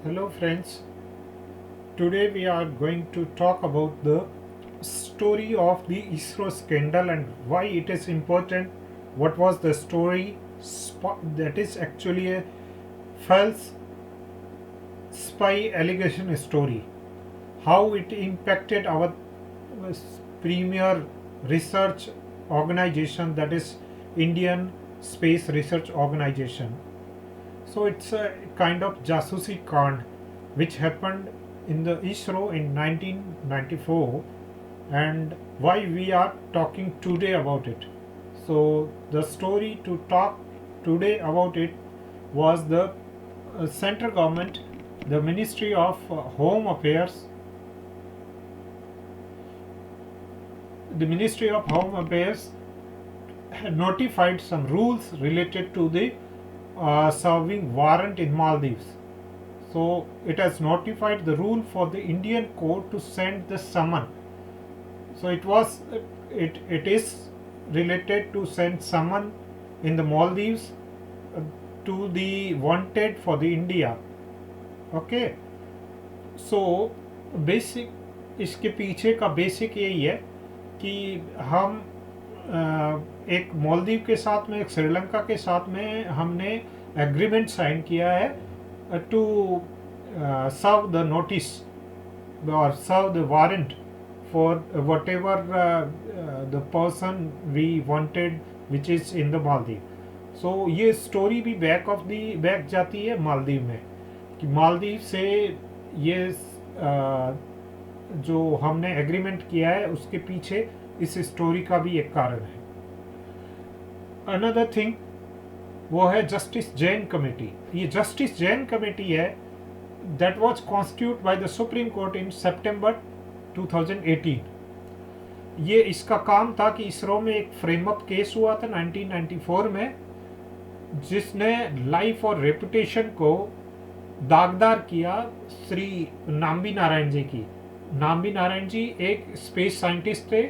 Hello, friends. Today we are going to talk about the story of the ISRO scandal and why it is important. What was the story? That is actually a false spy allegation story. How it impacted our uh, premier research organization, that is Indian Space Research Organization. So it's a kind of jasusi kand which happened in the ISRO in 1994 and why we are talking today about it. So the story to talk today about it was the central government, the Ministry of Home Affairs, the Ministry of Home Affairs had notified some rules related to the serving warrant in Maldives. So it has notified the rule for the Indian court to send the summon. So it is related to send summon in the Maldives to the wanted for the India. Okay. So basic इसके पीछे का basic यही है कि हम एक मालदीव के साथ में, एक श्रीलंका के साथ में हमने एग्रीमेंट साइन किया है टू सर्व द नोटिस और serve the warrant for whatever the person we wanted which is in the Maldives. So ये स्टोरी भी बैक जाती है मालदीव में कि मालदीव से ये जो हमने एग्रीमेंट किया है उसके पीछे इस स्टोरी का भी एक कारण है. अनदर थिंग वो है जस्टिस जैन कमेटी. ये जस्टिस जैन कमेटी है that was constitute by the supreme court in September 2018. ये इसका काम था कि इसरो में एक फ्रेमअप केस हुआ था 1994 में जिसने लाइफ और रेपुटेशन को दागदार किया श्री नाम्बी नारायण जी की. नाम्बी नारायण जी एक स्पेस साइंटिस्ट थे,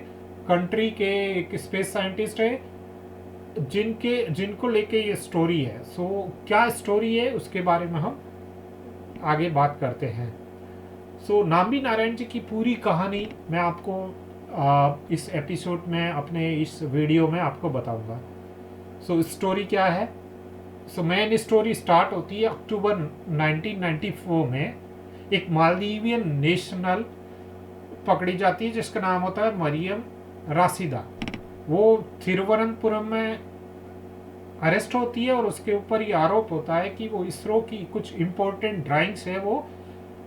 कंट्री के एक स्पेस साइंटिस्ट है जिनको लेके ये स्टोरी है. सो क्या स्टोरी है उसके बारे में हम आगे बात करते हैं. सो नाम्बी नारायण जी की पूरी कहानी मैं आपको इस एपिसोड में, अपने इस वीडियो में आपको बताऊंगा. सो स्टोरी क्या है. सो मेन स्टोरी स्टार्ट होती है अक्टूबर 1994 में. एक मालदीवियन नेशनल पकड़ी जाती है जिसका नाम होता है मरियम राशिदा. वो थिरुवनंतपुरम में अरेस्ट होती है और उसके ऊपर ये आरोप होता है कि वो इसरो की कुछ इम्पोर्टेंट ड्राइंग्स है वो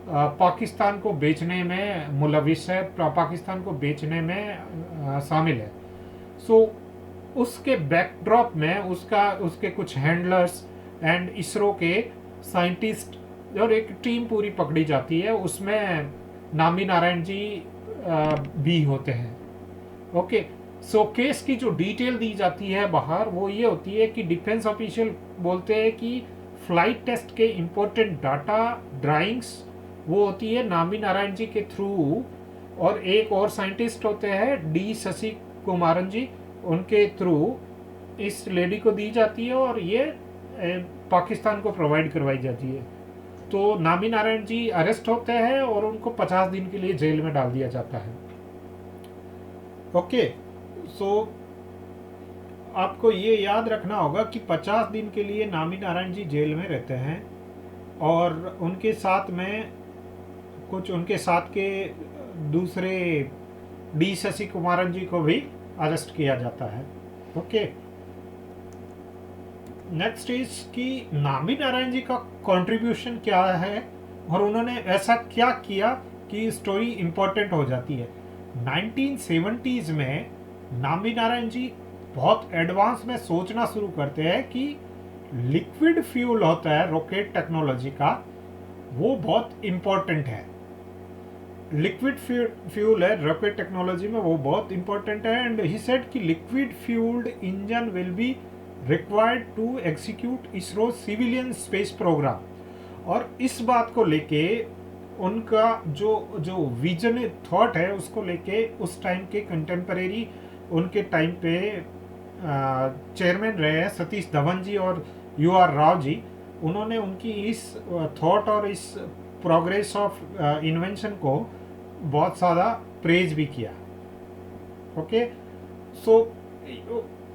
पाकिस्तान को बेचने में मुलविस है, पाकिस्तान को बेचने में शामिल है. सो उसके बैकड्रॉप में उसके कुछ हैंडलर्स एंड इसरो के साइंटिस्ट और एक टीम पूरी पकड़ी जाती है. उसमें नाम्बी नारायण जी भी होते हैं. ओके. सो केस की जो डिटेल दी जाती है बाहर वो ये होती है कि डिफेंस ऑफिशियल बोलते हैं कि फ्लाइट टेस्ट के इम्पोर्टेंट डाटा ड्राइंग्स वो होती है नाम्बी नारायण जी के थ्रू, और एक और साइंटिस्ट होते हैं डी शशि कुमारन जी, उनके थ्रू इस लेडी को दी जाती है और ये पाकिस्तान को प्रोवाइड करवाई जाती है. तो नाम्बी नारायण जी अरेस्ट होते हैं और उनको 50 दिन के लिए जेल में डाल दिया जाता है. ओके. सो आपको ये याद रखना होगा कि 50 दिन के लिए नाम्बी नारायण जी जेल में रहते हैं और उनके साथ में कुछ उनके साथ के दूसरे डी शशि कुमारन जी को भी अरेस्ट किया जाता है. ओके. नेक्स्ट इज कि नाम्बी नारायण जी का कंट्रीब्यूशन क्या है और उन्होंने ऐसा क्या किया कि स्टोरी इम्पोर्टेंट हो जाती है. 1970s में नाम्बी नारायण जी बहुत एडवांस में सोचना शुरू करते हैं कि लिक्विड फ्यूल होता है रॉकेट टेक्नोलॉजी का, वो बहुत इम्पोर्टेंट है. लिक्विड फ्यूल है रॉकेट टेक्नोलॉजी में, वो बहुत इम्पोर्टेंट है. एंड ही सेड कि liquid fuelled engine will be required to execute ISRO civilian space programme. और इस बात को लेके उनका जो विजन थॉट है उसको लेके उस टाइम के कंटेम्परेरी उनके टाइम पे चेयरमैन रहे हैं सतीश धवन जी और यू आर राव जी. उन्होंने उनकी इस थॉट और इस प्रोग्रेस ऑफ इन्वेंशन को बहुत ज़्यादा प्रेज भी किया। ओके, सो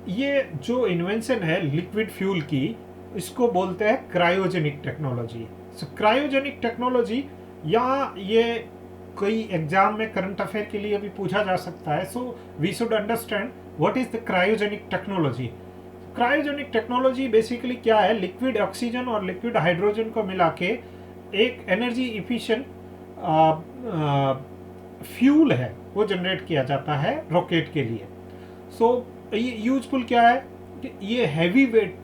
ये जो इन्वेंशन है लिक्विड फ्यूल की, इसको बोलते हैं क्रायोजेनिक टेक्नोलॉजी। सो क्रायोजेनिक टेक्नोलॉजी, यहाँ ये कोई एग्जाम में करंट अफेयर के लिए भी पूछा जा सकता है। So we should understand what is the cryogenic technology. Cryogenic technology basically क्या है, लिक्विड ऑक्सीजन और लिक्विड हाइड्रोजन को मिला के एक एनर्जी इफिशिएंट फ्यूल है वो जनरेट किया जाता है रॉकेट के लिए। सो ये यूजफुल क्या है कि ये हैवी वेट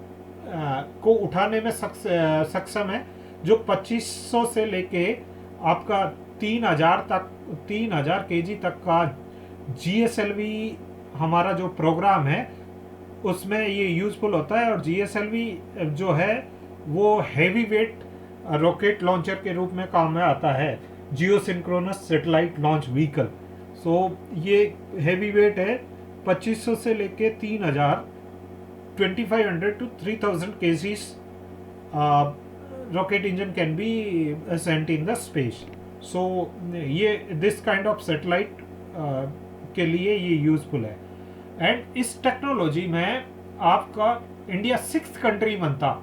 को उठाने में सक्षम है, जो 2500 से लेके आपका 3000 केजी तक का GSLV हमारा जो प्रोग्राम है उसमें ये यूजफुल होता है। और GSLV जो है वो हैवी वेट रॉकेट लॉन्चर के रूप में काम में आता है, जियोसिंक्रोनस सैटेलाइट लॉन्च व्हीकल। सो ये हैवी वेट है 2500 से लेके 3000 2500 to 3000 kgs rocket engine can be sent in the space. So ये this kind of satellite के लिए ये यूजफुल है। एंड इस टेक्नोलॉजी में आपका इंडिया 6th कंट्री बनता।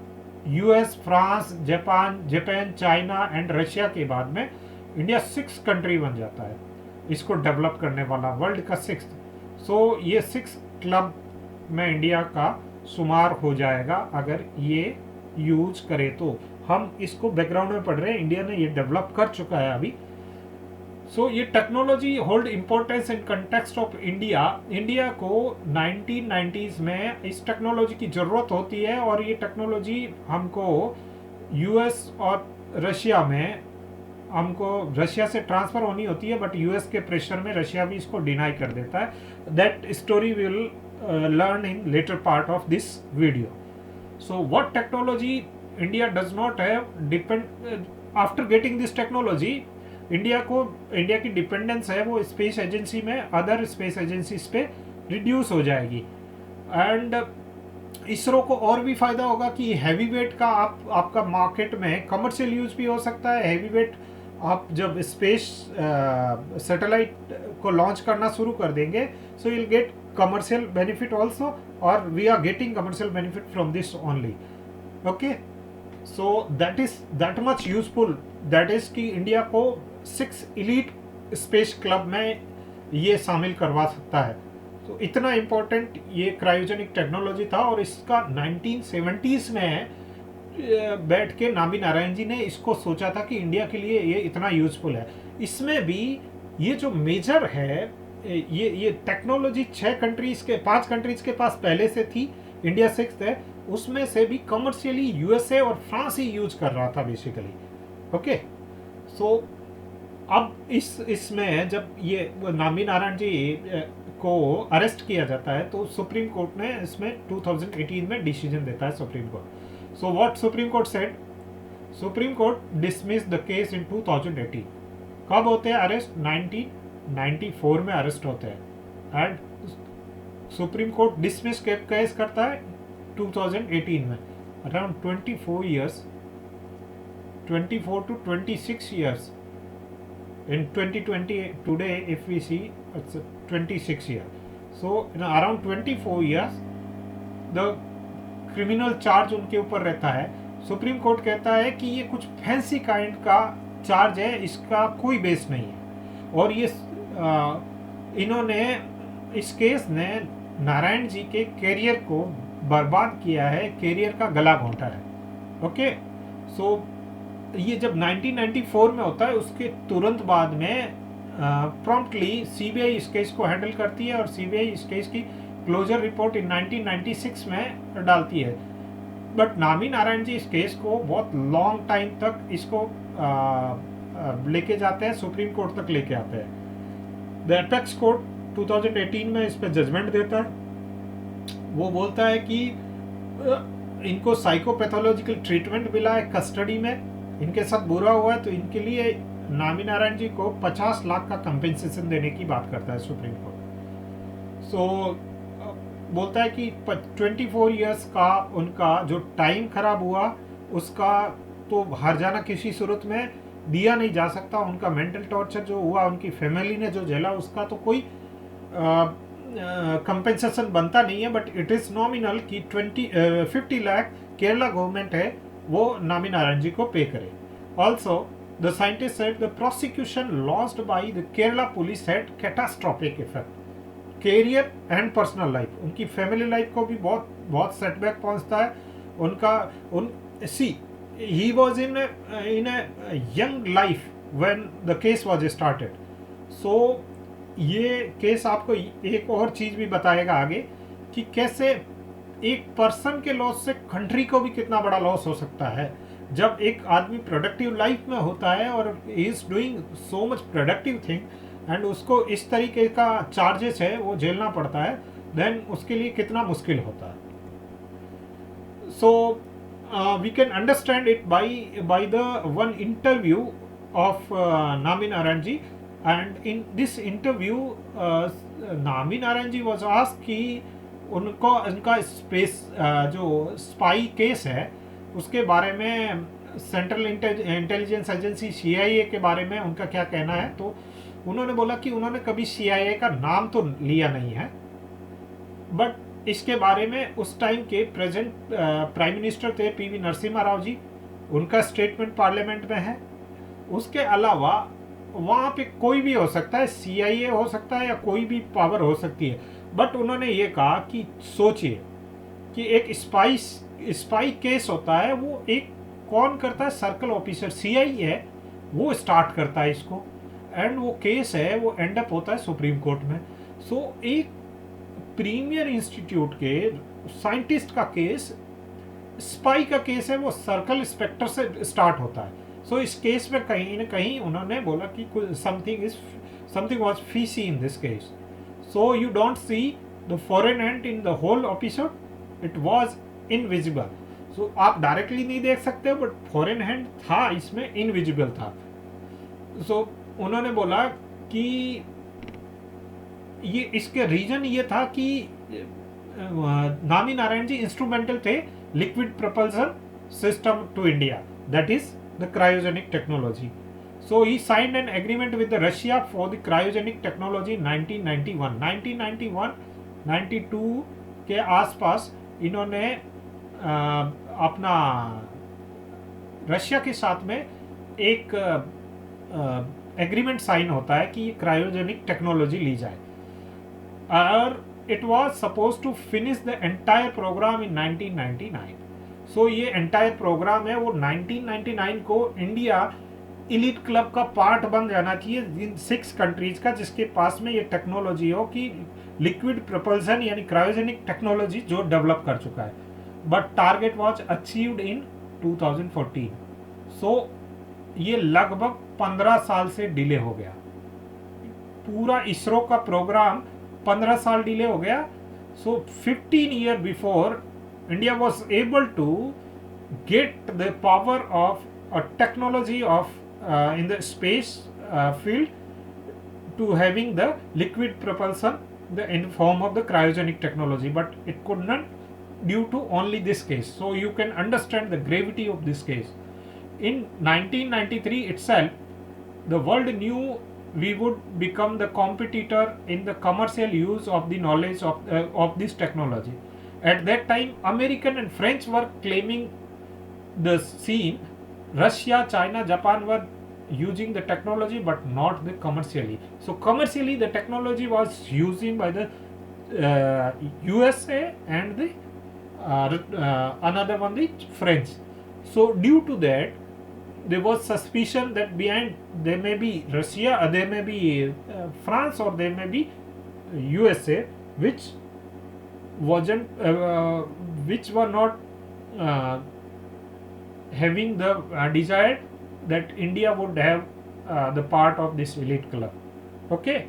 US, France, Japan, China and Russia के बाद में इंडिया 6th कंट्री बन जाता है इसको डेवलप करने वाला, वर्ल्ड का 6th। सो ये 6th क्लब में इंडिया का शुमार हो जाएगा अगर ये यूज करे तो। हम इसको बैकग्राउंड में पढ़ रहे हैं, इंडिया ने ये डेवलप कर चुका है अभी। सो ये technology hold importance in context of India. India को 1990s में इस टेक्नोलॉजी की ज़रूरत होती है और ये टेक्नोलॉजी हमको US और रशिया में, हमको रशिया से ट्रांसफ़र होनी होती है, बट US के प्रेशर में रशिया भी इसको डिनाई कर देता है। That story will learn in later part of this video. So what technology India does not have after getting this technology, India की डिपेंडेंस है वो स्पेस एजेंसी में, अदर स्पेस एजेंसीज पे रिड्यूस हो जाएगी। एंड इसरो को और भी फायदा होगा कि हैवी वेट का आपका मार्केट में कमर्शियल यूज भी हो सकता है। हैवी वेट आप जब स्पेस सैटेलाइट को लॉन्च करना शुरू कर देंगे, so will get commercial benefit also, or we are getting commercial benefit from this only. Okay, so that is that much useful, that is कि इंडिया को 6 elite space club में ये शामिल करवा सकता है। तो इतना इम्पोर्टेंट ये क्रायोजेनिक टेक्नोलॉजी था और इसका 1970s में बैठ के नामी नारायण जी ने इसको सोचा था कि इंडिया के लिए ये इतना यूजफुल है। इसमें भी ये जो मेजर है, ये टेक्नोलॉजी 5 कंट्रीज के पास पहले से थी, इंडिया 6th है, उसमें से भी कमर्शियली USA और फ्रांस ही यूज कर रहा था बेसिकली। ओके, सो अब इसमें जब ये नामी नारायण जी को अरेस्ट किया जाता है तो सुप्रीम कोर्ट ने इसमें 2018 में डिसीजन देता है supreme court. So what supreme court said, supreme court dismiss the case in 2018। कब होते हैं अरेस्ट? 1994 में अरेस्ट होते हैं and supreme court dismiss case करता है 2018 में। Around 24 to 26 years in 2020 today, if we see it's 26 years, so in around 24 years the criminal charge उनके ऊपर रहता है। सुप्रीम कोर्ट कहता है कि ये कुछ फैंसी काइंड का चार्ज है, इसका कोई बेस नहीं है। और ये इन्होंने इस केस ने नारायण जी के कैरियर को बर्बाद किया है, कैरियर का गला घोंटा है। ओके, सो ये जब 1994 में होता है उसके तुरंत बाद में प्रॉम्प्टली CBI इस केस को हैंडल करती है और CBI इस केस की क्लोजर रिपोर्ट इन 1996 में डालती है। बट नामी नारायण जी इस केस को बहुत लॉन्ग टाइम तक इसको लेके जाते हैं, सुप्रीम कोर्ट तक लेके आते हैं। द एपेक्स कोर्ट 2018 में इस पर जजमेंट देता है। वो बोलता है कि इनको साइकोपैथोलॉजिकल ट्रीटमेंट मिला है कस्टडी में, इनके साथ बुरा हुआ है, तो इनके लिए नामी नारायण जी को 50 लाख का कंपेंसेशन देने की बात करता है सुप्रीम कोर्ट। सो बोलता है कि 24 इयर्स का उनका जो टाइम खराब हुआ उसका तो हार जाना किसी सूरत में दिया नहीं जा सकता। उनका मेंटल टॉर्चर जो हुआ, उनकी फैमिली ने जो झेला, उसका तो कोई कंपेंसेशन बनता नहीं है। बट इट इज़ नॉमिनल कि 50 लाख केरला गवर्नमेंट है वो नामी नारायण जी को पे करे। Also the scientist said the prosecution launched by the Kerala police had catastrophic effect career and personal life. उनकी फैमिली लाइफ को भी बहुत बहुत सेटबैक पहुंचता है। उनका he was in a young life when the case was started. So ये case आपको एक और चीज भी बताएगा आगे कि कैसे एक पर्सन के लॉस से कंट्री को भी कितना बड़ा लॉस हो सकता है। जब एक आदमी प्रोडक्टिव लाइफ में होता है और he is doing so much productive thing and उसको इस तरीके का चार्जेस है वो झेलना पड़ता है, देन उसके लिए कितना मुश्किल होता है। सो we can understand it by the one interview of Nami Narayan ji, and in this interview Nami Narayan ji was asked कि उनको उनका स्पेस जो स्पाई केस है उसके बारे में सेंट्रल इंटेलिजेंस एजेंसी CIA के बारे में उनका क्या कहना है। तो उन्होंने बोला कि उन्होंने कभी CIA का नाम तो लिया नहीं है, बट इसके बारे में उस टाइम के प्रेजेंट प्राइम मिनिस्टर थे PV नरसिम्हा राव जी, उनका स्टेटमेंट पार्लियामेंट में है। उसके अलावा वहाँ पे कोई भी हो सकता है, CIA हो सकता है या कोई भी पावर हो सकती है। बट उन्होंने ये कहा कि सोचिए कि एक स्पाई केस होता है, वो एक कौन करता है, सर्कल ऑफिसर CIA है, वो स्टार्ट करता है इसको, एंड वो केस है वो एंड अप होता है सुप्रीम कोर्ट में। सो एक प्रीमियर इंस्टीट्यूट के साइंटिस्ट का केस, स्पाई का केस है, वो सर्कल इंस्पेक्टर से स्टार्ट होता है। सो इस केस में कहीं ना कहीं उन्होंने बोला कि something was fishy in this case. So you don't see the foreign hand in the whole episode, it was invisible. So आप डायरेक्टली नहीं देख सकते हो, बट फॉरेन हैंड था इसमें, इनविजिबल था। सो उन्होंने बोला कि ये इसके रीजन ये था कि नामी नारायण जी इंस्ट्रूमेंटल थे liquid propulsion system to India, that is the cryogenic technology. So he signed an agreement with Russia for the cryogenic technology 1991 92 के आसपास इन्होंने अपना रशिया के साथ में एक एग्रीमेंट साइन होता है कि क्रायोजेनिक टेक्नोलॉजी ली जाए, और it was suppose to finish the entire program in 1999। So ये एंटायर प्रोग्राम है वो 1999 को इंडिया इलीट क्लब का पार्ट बन जाना चाहिए इन 6 कंट्रीज का जिसके पास में ये टेक्नोलॉजी हो कि लिक्विड प्रोपल्सन यानी क्रायोजेनिक टेक्नोलॉजी जो डेवलप कर चुका है। But target was achieved in 2014। सो ये लगभग 15 साल से डिले हो गया, पूरा इसरो का प्रोग्राम 15 साल डिले हो गया। So 15 year before India was able to get the power of a technology of in the space field to having the liquid propulsion in form of the cryogenic technology, but it could not due to only this case. So you can understand the gravity of this case. In 1993 itself, the world knew we would become the competitor in the commercial use of the knowledge of this technology. At that time, American and French were claiming the scene. Russia, China, Japan were using the technology, but not the commercially. So commercially, the technology was using by the USA and the another one, the French. So due to that, there was suspicion that behind there may be Russia, there may be France, or there may be USA, which wasn't, which were not having the desired that India would have the part of this elite club. Okay.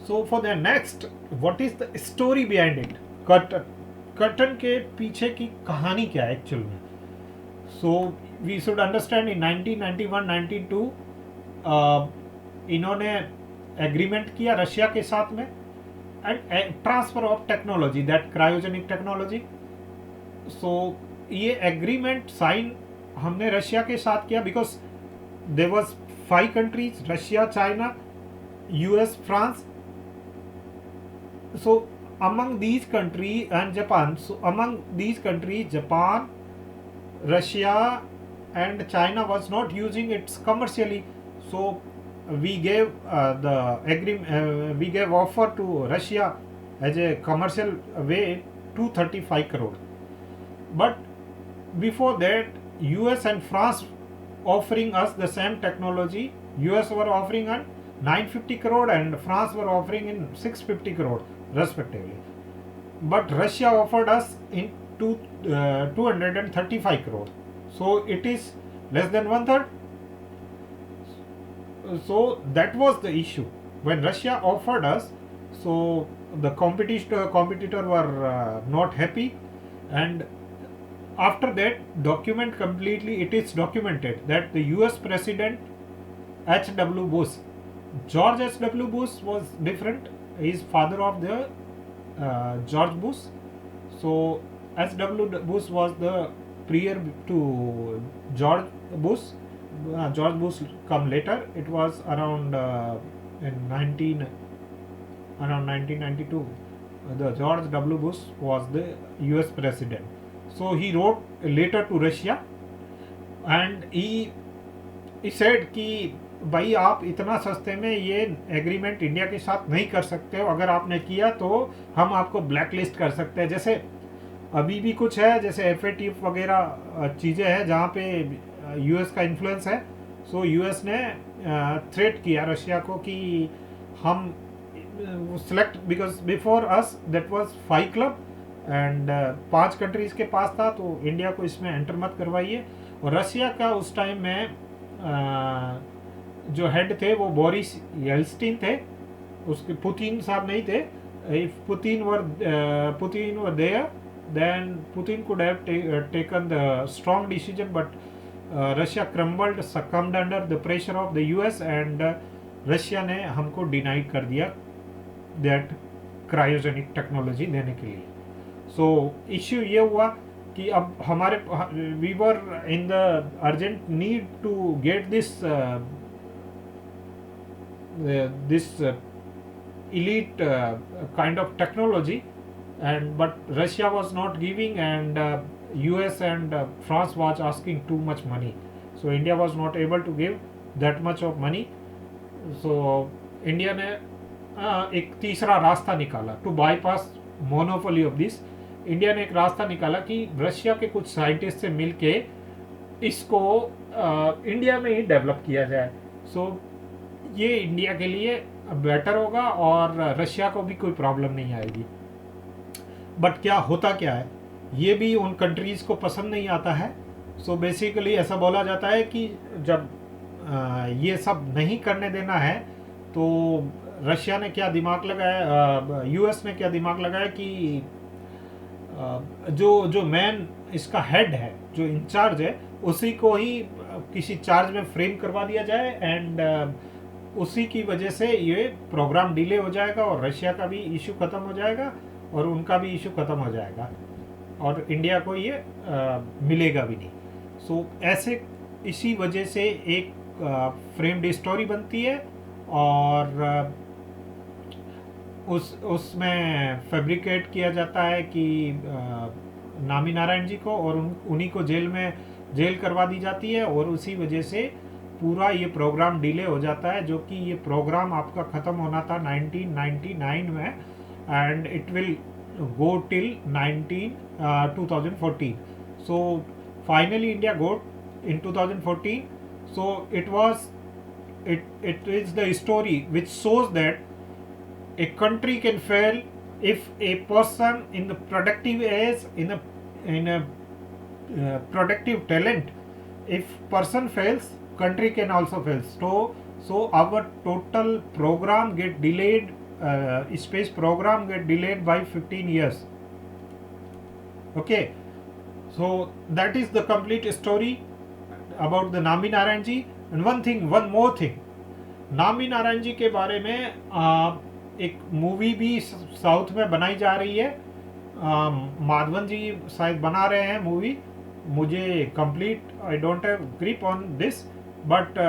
So for the next, what is the story behind it? Curtain के पीछे की कहानी क्या है actual में? So we should understand in 1991-92 इन्होंने agreement किया Russia के साथ में, and transfer of technology, that cryogenic technology. So ये एग्रीमेंट साइन हमने रशिया के साथ किया because there was 5 countries, Russia, China, US, France. So among these countries and Japan, so among these countries, Japan, Russia, and China was not using it commercially. So we gave we gave offer to Russia as a commercial way 235 crore. But before that, US and France offering us the same technology. US were offering on 950 crore and France were offering in 650 crore respectively. But Russia offered us in 235 crore. So it is less than one third. So that was the issue. When Russia offered us, so the competitor were not happy, and after that document completely, it is documented that the US President H.W. Bush, George H.W. Bush was different. He is father of the George Bush. So H.W. Bush was the prior to George Bush. George Bush come later. It was around in 1992. The George W. Bush was the US President. So he wrote a letter to Russia and he said कि भाई आप इतना सस्ते में ये agreement India के साथ नहीं कर सकते हो, अगर आपने किया तो हम आपको ब्लैक लिस्ट कर सकते हैं. जैसे अभी भी कुछ है, जैसे FATF वगैरह चीज़ें हैं जहाँ पे यूएस का इन्फ्लुएंस है. सो यूएस ने थ्रेट किया रशिया को कि हम select, because before us that was 5 club and 5 countries के पास था, तो इंडिया को इसमें एंटर मत करवाइए. और रशिया का उस टाइम में जो हेड थे वो बोरिस येल्स्टिन थे, उसके पुतिन साहब नहीं थे. If Putin were there then Putin could have taken the strong decision, but Russia crumbled, succumbed under the pressure of the US, and Russia ने हमको डिनाइड कर दिया that क्रायोजेनिक टेक्नोलॉजी देने के लिए. सो इश्यू ये हुआ कि अब हमारे we were in the urgent need to get this elite kind of technology, and but Russia was not giving, and US and France was asking too much money, so India was not able to give that much of money. So India ने एक तीसरा रास्ता निकाला to bypass monopoly of this. India ने एक रास्ता निकाला कि रशिया के कुछ साइंटिस्ट से मिलके इसको इंडिया में ही डेवलप किया जाए. सो ये इंडिया के लिए बेटर होगा और रशिया को भी कोई प्रॉब्लम नहीं आएगी. बट क्या होता क्या है, ये भी उन कंट्रीज़ को पसंद नहीं आता है. सो बेसिकली ऐसा बोला जाता है कि जब ये सब नहीं करने देना है, तो रशिया ने क्या दिमाग लगाया, यूएस ने क्या दिमाग लगाया कि जो मेन इसका हेड है, जो इंचार्ज है, उसी को ही किसी चार्ज में फ्रेम करवा दिया जाए, एंड उसी की वजह से ये प्रोग्राम डिले हो जाएगा और रशिया का भी इशू ख़त्म हो जाएगा और उनका भी इशू ख़त्म हो जाएगा और इंडिया को ये मिलेगा भी नहीं. सो ऐसे इसी वजह से एक फ्रेम्ड स्टोरी बनती है और उसमें फैब्रिकेट किया जाता है कि नामी नारायण जी को, और उन्हीं को जेल करवा दी जाती है, और उसी वजह से पूरा ये प्रोग्राम डिले हो जाता है, जो कि ये प्रोग्राम आपका ख़त्म होना था 1999 में, and it will go till 2014. So finally India got in 2014. So it is the story which shows that a country can fail if a person in the productive age, in a productive talent, if person fails, country can also fail. So our total program get delayed. Space program get delayed by 15 years. Okay, so that is the complete story about the नामी नारायण जी. And one more thing, नामी नारायण जी के बारे में एक movie भी south में बनाई जा रही है. माधवन जी शायद बना रहे हैं मूवी, मुझे complete I don't have grip on this, but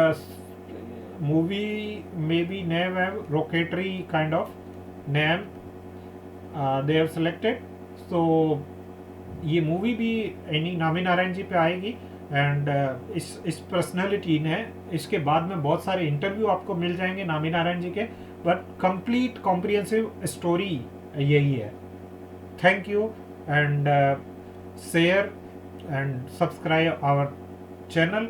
movie may be name have Rocketry kind of name they have selected. So ये मूवी भी एनी नामी नारायण जी पे आएगी. एंड इस पर्सनैलिटी ने, इसके बाद में बहुत सारे इंटरव्यू आपको मिल जाएंगे नामी नारायण जी के, बट कंप्लीट कॉम्प्रिहेंसिव स्टोरी यही है. Thank you and share and subscribe our channel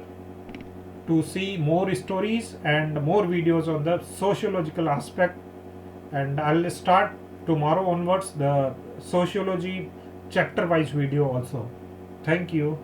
to see more stories and more videos on the sociological aspect. And I'll start tomorrow onwards the sociology chapter wise video also. Thank you.